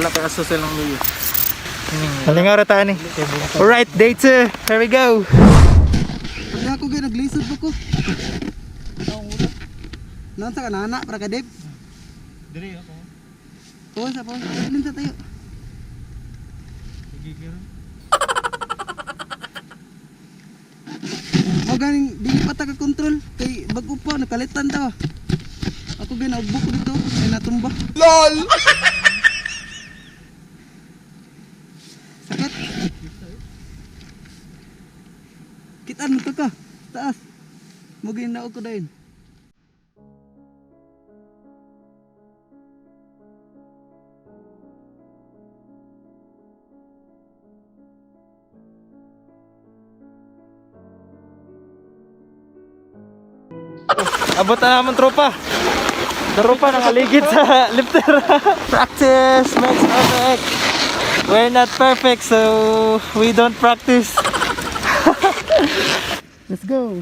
Wala pa kasusel ng luyo. Halingara tayo ni. Alright, day 2. Here we go. Pag ako gaya naglisod po ko. Nasa ka nana para ka Dave? Diri ako. Pawon sa. Alin sa tayo? O ganing dili pa ta ka control kay bago pa nakalitan ta. Ako gaya naubok ko dito ay natumba. LOL. Sakit. Kitaan mo to ka. Taas. Mugin na ako dahin. Abot na naman tropa. Tropa nangaligid sa lifter. Practice makes perfect. We're not perfect, so we don't practice. Let's go.